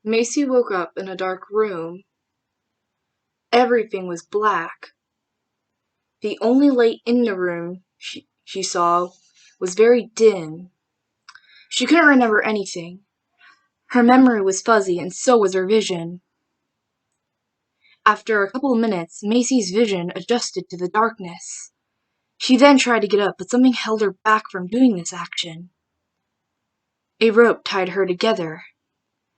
Macy woke up in a dark room. Everything was black. The only light in the room she saw was very dim. She couldn't remember anything. Her memory was fuzzy, and so was her vision. After a couple of minutes, Macy's vision adjusted to the darkness. She then tried to get up, but something held her back from doing this action. A rope tied her together.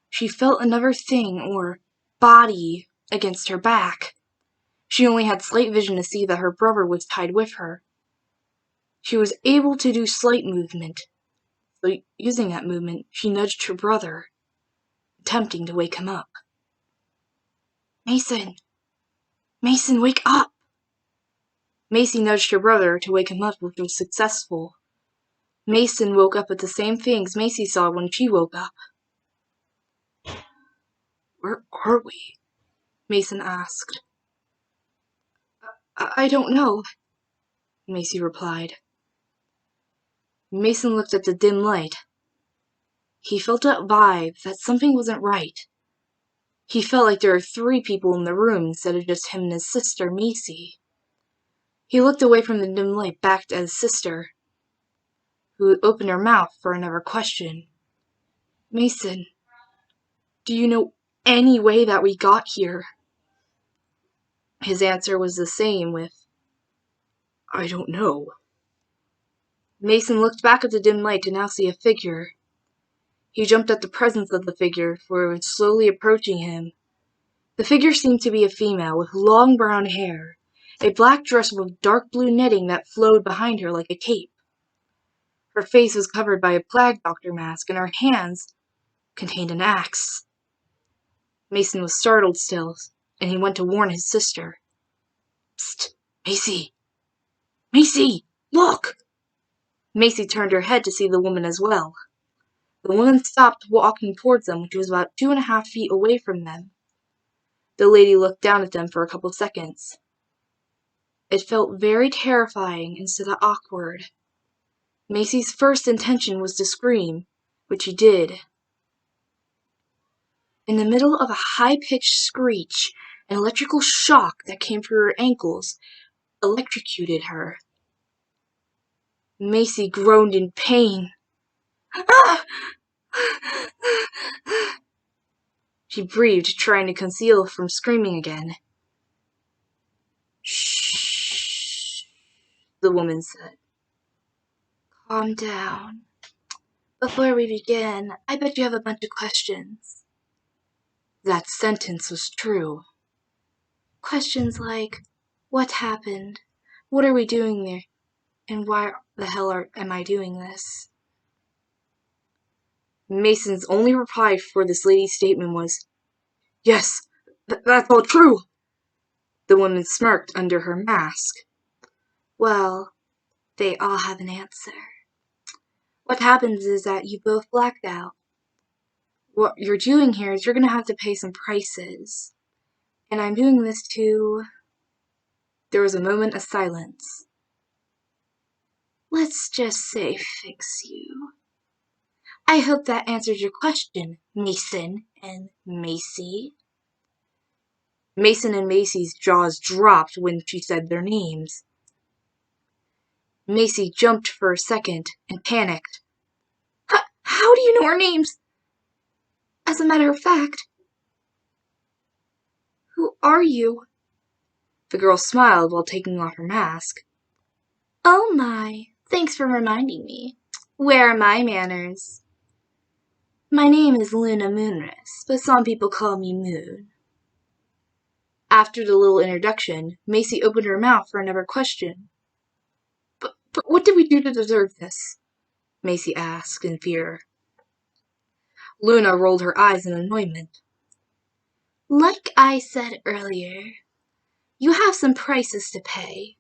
She felt another thing, or body, against her back. She only had slight vision to see that her brother was tied with her. She was able to do slight movement, so using that movement, she nudged her brother, attempting to wake him up. Mason! Mason, wake up! Macy nudged her brother to wake him up, which was successful. Mason woke up at the same things Macy saw when she woke up. Where are we? Mason asked. I don't know, Macy replied. Mason looked at the dim light. He felt that vibe that something wasn't right. He felt like there were 3 people in the room instead of just him and his sister, Macy. He looked away from the dim light back at his sister, who opened her mouth for another question. Mason, do you know any way that we got here? His answer was the same with, I don't know. Mason looked back at the dim light to now see a figure. He jumped at the presence of the figure, for it was slowly approaching him. The figure seemed to be a female with long brown hair, a black dress with dark blue knitting that flowed behind her like a cape. Her face was covered by a plague doctor mask, and her hands contained an axe. Mason was startled still, and he went to warn his sister. Psst! Macy! Macy! Look! Macy turned her head to see the woman as well. The woman stopped walking towards them when she was about 2.5 feet away from them. The lady looked down at them for a couple seconds. It felt very terrifying instead of awkward. Macy's first intention was to scream, which she did. In the middle of a high-pitched screech, an electrical shock that came through her ankles electrocuted her. Macy groaned in pain. Ah! She breathed, trying to conceal from screaming again. Shh, the woman said. Calm down. Before we begin, I bet you have a bunch of questions. That sentence was true. Questions like, what happened? What are we doing there? And why the hell am I doing this? Mason's only reply for this lady's statement was, Yes, that's all true. The woman smirked under her mask. Well, they all have an answer. What happens is that you both blacked out. What you're doing here is you're going to have to pay some prices. And I'm doing this to... There was a moment of silence. Let's just say fix you. I hope that answers your question, Mason and Macy. Mason and Macy's jaws dropped when she said their names. Macy jumped for a second and panicked. How do you know our names? As a matter of fact, who are you? The girl smiled while taking off her mask. Oh my, thanks for reminding me. Where are my manners? My name is Luna Moonris, but some people call me Moon. After the little introduction, Macy opened her mouth for another question. But what did we do to deserve this? Macy asked in fear. Luna rolled her eyes in annoyment. Like I said earlier, you have some prices to pay.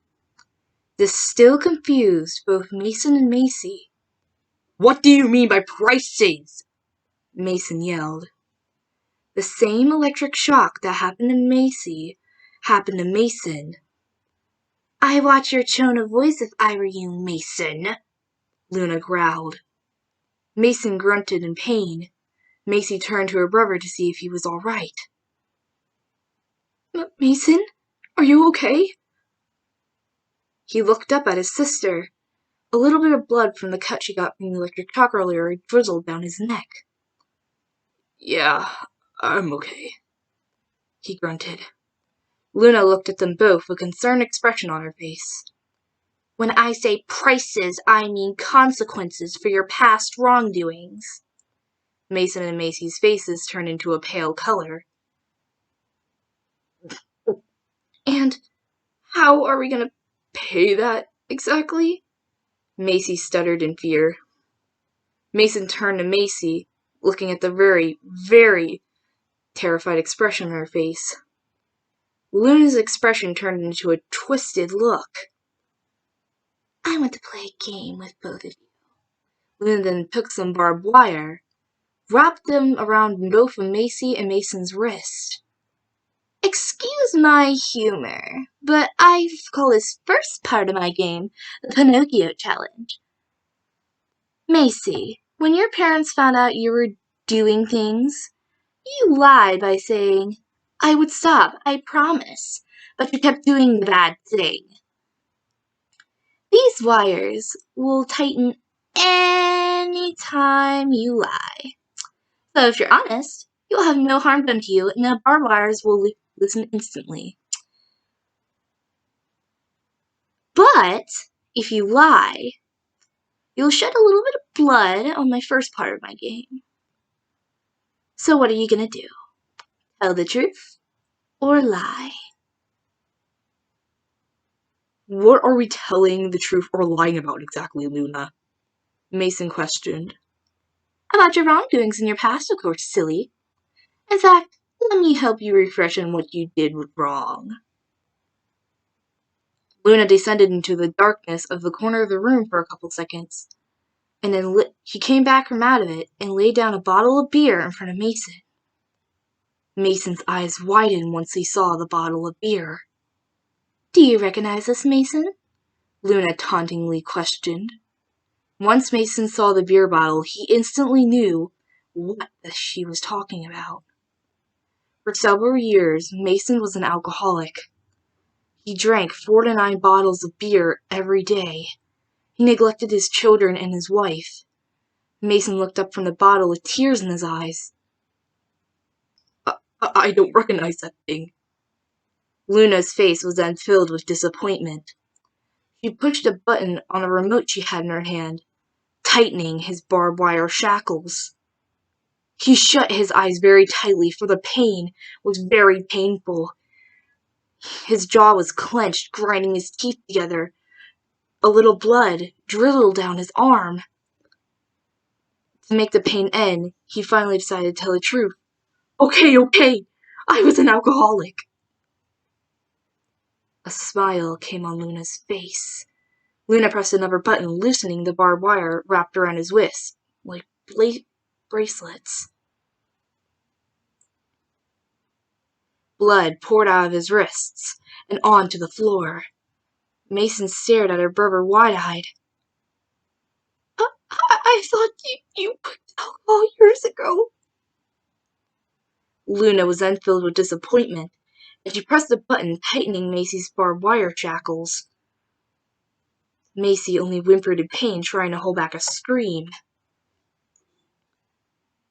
This still confused both Mason and Macy. What do you mean by prices? Mason yelled. The same electric shock that happened to Macy happened to Mason. I watch your tone of voice if I were you, Mason, Luna growled. Mason grunted in pain. Macy turned to her brother to see if he was all right. Mason, are you okay? He looked up at his sister. A little bit of blood from the cut she got from the electric shock earlier drizzled down his neck. Yeah, I'm okay, he grunted. Luna looked at them both with a concerned expression on her face. When I say prices, I mean consequences for your past wrongdoings. Mason and Macy's faces turned into a pale color. And how are we going to pay that exactly? Macy stuttered in fear. Mason turned to Macy, looking at the very, very terrified expression on her face. Luna's expression turned into a twisted look. I want to play a game with both of you. Luna then took some barbed wire, wrapped them around both of Macy and Mason's wrist. Excuse my humor, but I call this first part of my game the Pinocchio challenge. Macy, when your parents found out you were doing things, you lied by saying, I would stop, I promise, but you kept doing the bad thing. These wires will tighten any time you lie. So if you're honest, you'll have no harm done to you and the barbed wires will loosen instantly. But if you lie, you'll shed a little bit of blood on my first part of my game. So what are you gonna do? Tell the truth or lie? What are we telling the truth or lying about exactly, Luna? Mason questioned. About your wrongdoings in your past, of course, silly. In fact, let me help you refresh on what you did wrong. Luna descended into the darkness of the corner of the room for a couple seconds, and then he came back from out of it and laid down a bottle of beer in front of Mason. Mason's eyes widened once he saw the bottle of beer. Do you recognize this, Mason? Luna tauntingly questioned. Once Mason saw the beer bottle, he instantly knew what she was talking about. For several years, Mason was an alcoholic. He drank 4 to 9 bottles of beer every day. He neglected his children and his wife. Mason looked up from the bottle with tears in his eyes. I don't recognize that thing. Luna's face was then filled with disappointment. She pushed a button on a remote she had in her hand, tightening his barbed wire shackles. He shut his eyes very tightly, for the pain was very painful. His jaw was clenched, grinding his teeth together. A little blood drizzled down his arm. To make the pain end, he finally decided to tell the truth. Okay, I was an alcoholic. A smile came on Luna's face. Luna pressed another button, loosening the barbed wire wrapped around his wrists, like bracelets. Blood poured out of his wrists and onto the floor. Mason stared at her brother wide-eyed. I thought you quit alcohol years ago. Luna was then filled with disappointment, and she pressed a button tightening Macy's barbed wire shackles. Macy only whimpered in pain, trying to hold back a scream.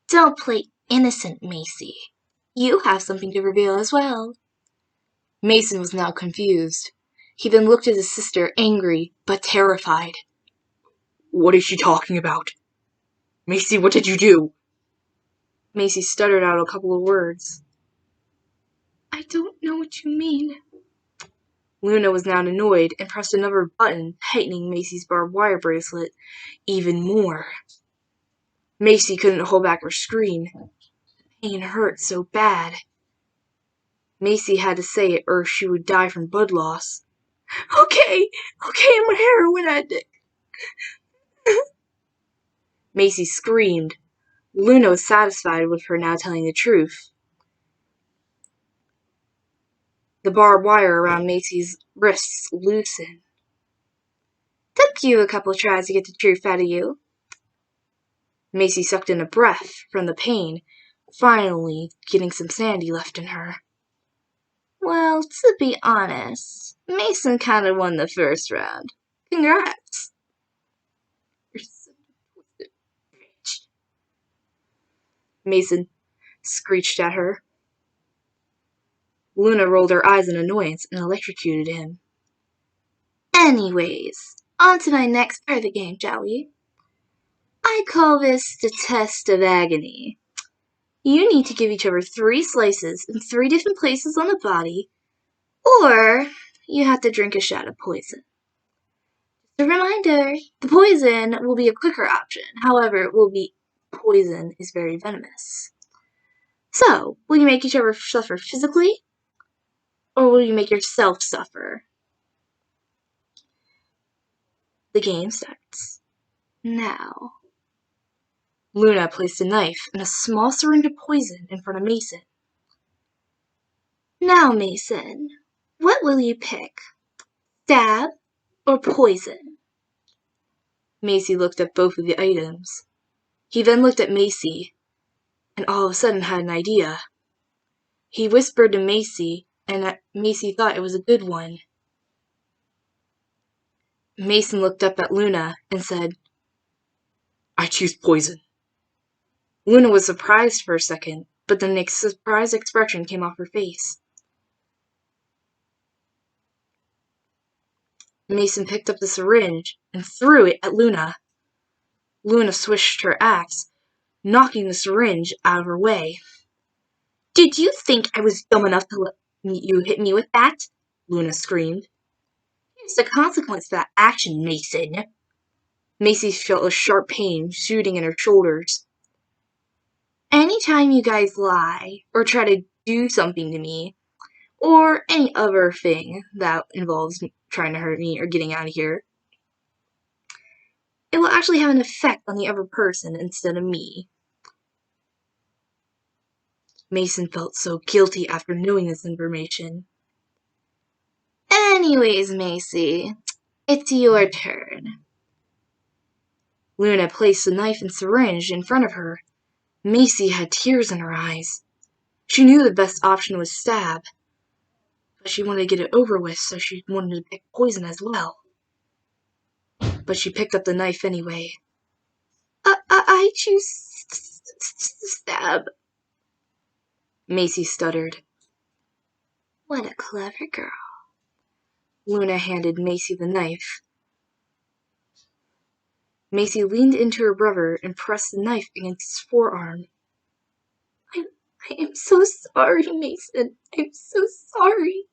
Don't play innocent, Macy. You have something to reveal as well. Mason was now confused. He then looked at his sister, angry but terrified. What is she talking about? Macy, what did you do? Macy stuttered out a couple of words. I don't know what you mean. Luna was now annoyed and pressed another button, tightening Macy's barbed wire bracelet even more. Macy couldn't hold back her scream. Pain hurt so bad. Macy had to say it or she would die from blood loss. Okay, I'm a heroin addict. Macy screamed. Luna was satisfied with her now telling the truth. The barbed wire around Macy's wrists loosened. Took you a couple tries to get the truth out of you. Macy sucked in a breath from the pain, finally getting some sanity left in her. Well, to be honest, Mason kind of won the first round. Congrats. You're such a twisted bitch. Mason screeched at her. Luna rolled her eyes in annoyance and electrocuted him. Anyways, on to my next part of the game, shall we? I call this the Test of Agony. You need to give each other 3 slices in 3 different places on the body, or you have to drink a shot of poison. Just a reminder, the poison will be a quicker option, however, poison is very venomous. So, will you make each other suffer physically, or will you make yourself suffer? The game starts now. Luna placed a knife and a small syringe of poison in front of Mason. Now, Mason, what will you pick? Stab or poison? Macy looked at both of the items. He then looked at Macy, and all of a sudden had an idea. He whispered to Macy, and Macy thought it was a good one. Mason looked up at Luna and said, I choose poison. Luna was surprised for a second, but then a surprised expression came off her face. Mason picked up the syringe and threw it at Luna. Luna swished her axe, knocking the syringe out of her way. Did you think I was dumb enough to let you hit me with that? Luna screamed. Here's the consequence of that action, Mason. Macy felt a sharp pain shooting in her shoulders. Anytime you guys lie or try to do something to me, or any other thing that involves trying to hurt me or getting out of here, it will actually have an effect on the other person instead of me. Mason felt so guilty after knowing this information. Anyways, Macy, it's your turn. Luna placed the knife and syringe in front of her. Macy had tears in her eyes. She knew the best option was stab, but she wanted to get it over with, so she wanted to pick poison as well. But she picked up the knife anyway. I choose stab. Macy stuttered. What a clever girl. Luna handed Macy the knife. Macy leaned into her brother and pressed the knife against his forearm. I am so sorry, Mason. I'm so sorry.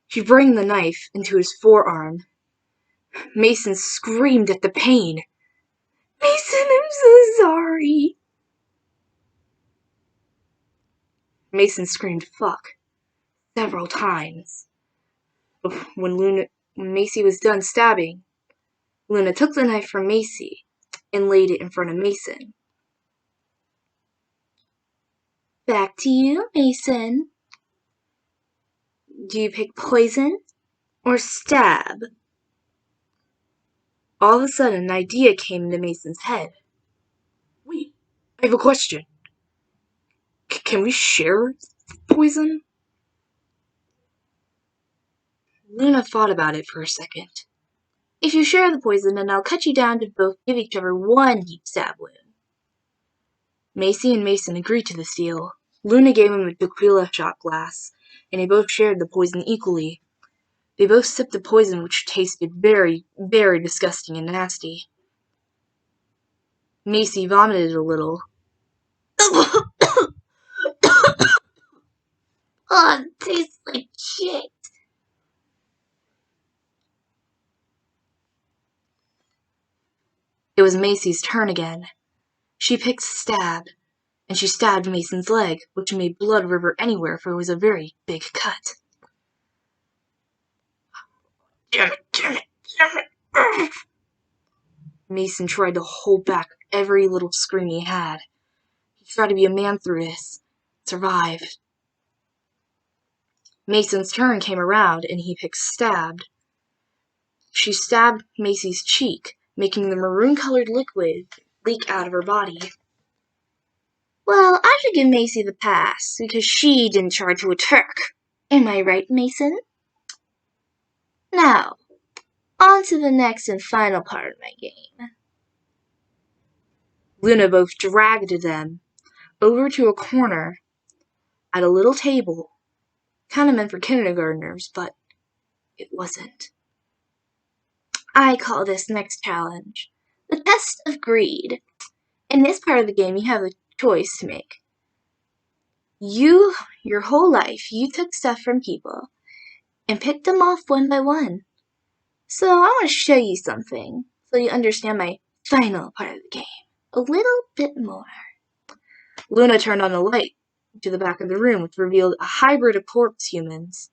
She brought the knife into his forearm. Mason screamed at the pain. Mason, I'm so sorry. Mason screamed fuck several times. When Macy was done stabbing, Luna took the knife from Macy and laid it in front of Mason. Back to you, Mason. Do you pick poison or stab? All of a sudden, an idea came into Mason's head. Wait, I have a question. Can we share poison? Luna thought about it for a second. If you share the poison, then I'll cut you down to both give each other 1 deep stab wound. Macy and Mason agreed to this deal. Luna gave him a tequila shot glass, and they both shared the poison equally. They both sipped the poison, which tasted very, very disgusting and nasty. Macy vomited a little. Oh, it tastes like shit. It was Macy's turn again. She picked stab, and she stabbed Mason's leg, which made blood river anywhere, for it was a very big cut. Damn it. Mason tried to hold back every little scream he had. He tried to be a man through this, survived. Mason's turn came around, and he picked stabbed. She stabbed Macy's cheek, making the maroon-colored liquid leak out of her body. Well, I should give Macy the pass, because she didn't try to attack. Am I right, Mason? Now, on to the next and final part of my game. Luna both dragged them over to a corner at a little table, kind of meant for kindergartners, but it wasn't. I call this next challenge the Test of Greed. In this part of the game, you have a choice to make. Your whole life, you took stuff from people and picked them off one by one. So I want to show you something so you understand my final part of the game a little bit more. Luna turned on the light to the back of the room, which revealed a hybrid of corpse humans.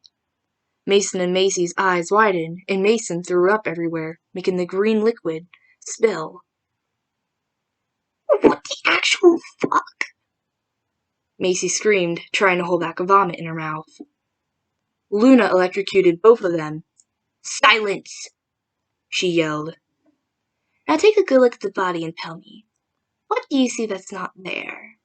Mason and Macy's eyes widened, and Mason threw up everywhere, making the green liquid spill. What the actual fuck? Macy screamed, trying to hold back a vomit in her mouth. Luna electrocuted both of them. Silence! She yelled. Now take a good look at the body and tell me, what do you see that's not there?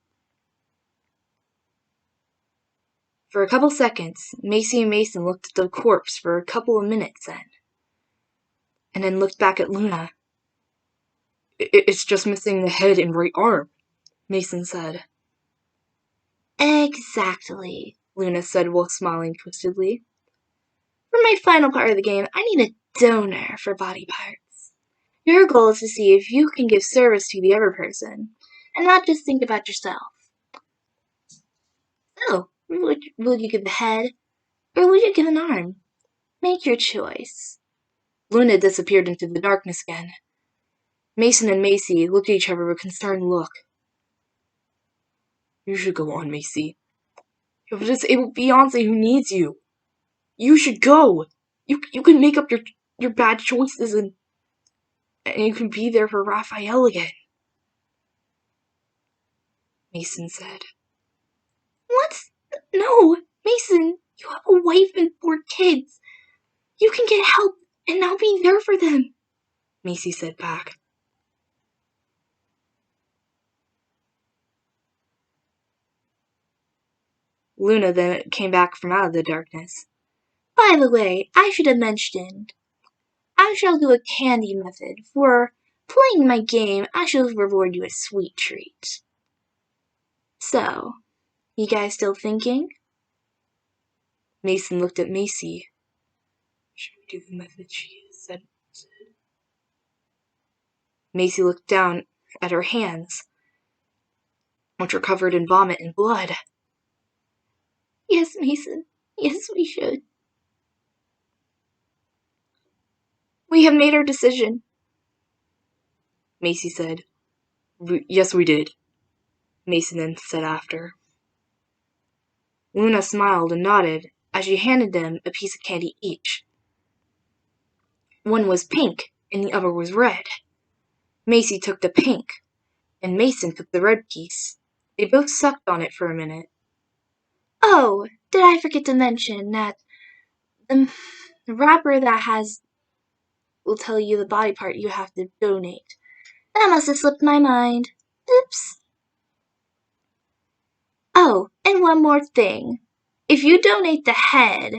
For a couple seconds, Macy and Mason looked at the corpse for a couple of minutes and then looked back at Luna. It's just missing the head and right arm, Mason said. Exactly, Luna said while smiling twistedly. For my final part of the game, I need a donor for body parts. Your goal is to see if you can give service to the other person, and not just think about yourself. So, will you give the head, or will you give an arm? Make your choice. Luna disappeared into the darkness again. Mason and Macy looked at each other with a concerned look. You should go on, Macy. You have a disabled fiancé who needs you. You should go. You can make up your bad choices and you can be there for Raphael again. Mason said. What? No, Mason, you have a wife and 4 kids. You can get help and I'll be there for them, Macy said back. Luna then came back from out of the darkness. By the way, I should have mentioned, I shall do a candy method. For playing my game, I shall reward you a sweet treat. So, you guys still thinking? Mason looked at Macy. Should we do the method she said? Macy looked down at her hands, which were covered in vomit and blood. Yes, Mason. Yes, we should. We have made our decision, Macy said. Yes, we did, Mason then said after. Luna smiled and nodded as she handed them a piece of candy each. One was pink and the other was red. Macy took the pink, and Mason took the red piece. They both sucked on it for a minute. Oh, did I forget to mention that the wrapper that will tell you the body part you have to donate. That must have slipped my mind. Oops. Oh, and one more thing. If you donate the head,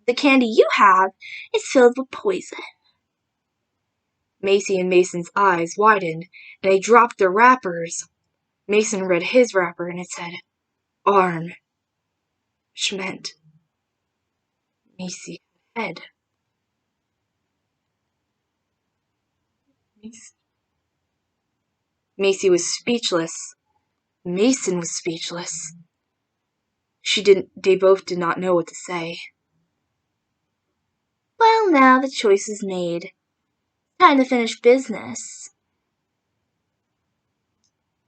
the candy you have is filled with poison. Macy and Mason's eyes widened, and they dropped their wrappers. Mason read his wrapper, and it said, arm, which meant Macy head. Macy was speechless. Mason was speechless. They both did not know what to say. Well, now the choice is made. Time to finish business.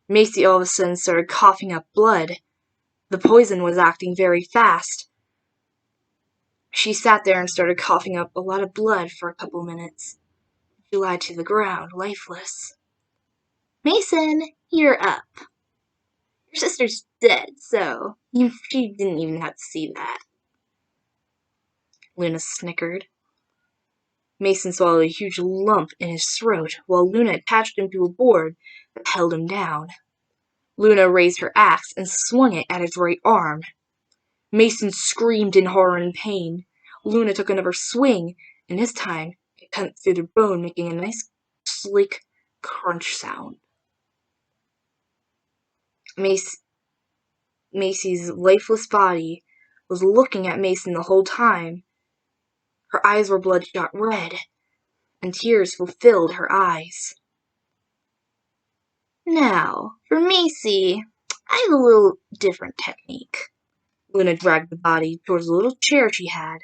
Macy all of a sudden started coughing up blood. The poison was acting very fast. She sat there and started coughing up a lot of blood for a couple minutes. She lied to the ground, lifeless. Mason, you're up. Your sister's dead, so she didn't even have to see that. Luna snickered. Mason swallowed a huge lump in his throat while Luna attached him to a board that held him down. Luna raised her axe and swung it at his right arm. Mason screamed in horror and pain. Luna took another swing, and this time it cut through the bone, making a nice, sleek crunch sound. Macy's lifeless body was looking at Mason the whole time. Her eyes were bloodshot red, and tears fulfilled her eyes. Now, for Macy, I have a little different technique. Luna dragged the body towards a little chair she had.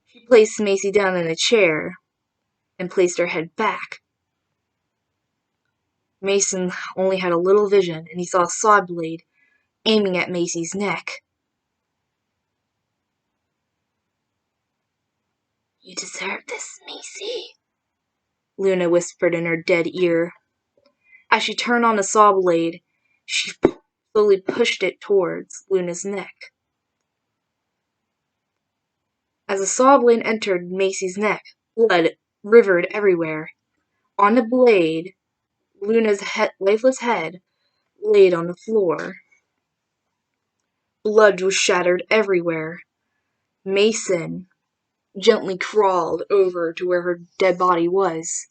She placed Macy down in a chair and placed her head back. Mason only had a little vision, and he saw a saw blade aiming at Macy's neck. You deserve this, Macy, Luna whispered in her dead ear. As she turned on the saw blade, she slowly pushed it towards Luna's neck. As the saw blade entered Macy's neck, blood rivered everywhere. On the blade, Luna's lifeless head laid on the floor. Blood was shattered everywhere. Mason gently crawled over to where her dead body was.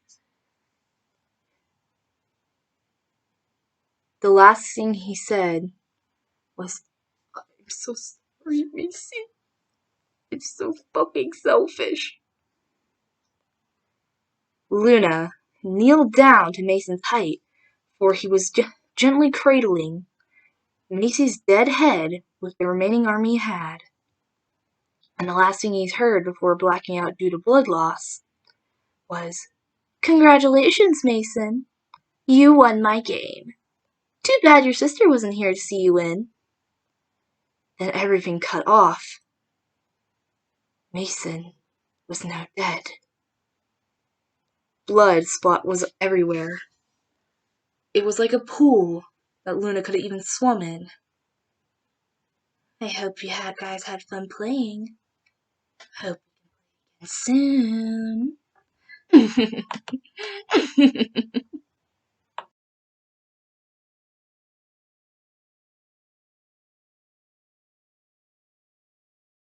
The last thing he said was, I'm so sorry, Macy. It's so fucking selfish. Luna kneeled down to Mason's height, for he was gently cradling Macy's dead head with the remaining arm he had. And the last thing he heard before blacking out due to blood loss was, Congratulations, Mason. You won my game. Too bad your sister wasn't here to see you win. Then everything cut off. Mason was now dead. Blood spot was everywhere. It was like a pool that Luna could have even swum in. I hope you guys had fun playing. Hope you can play again soon.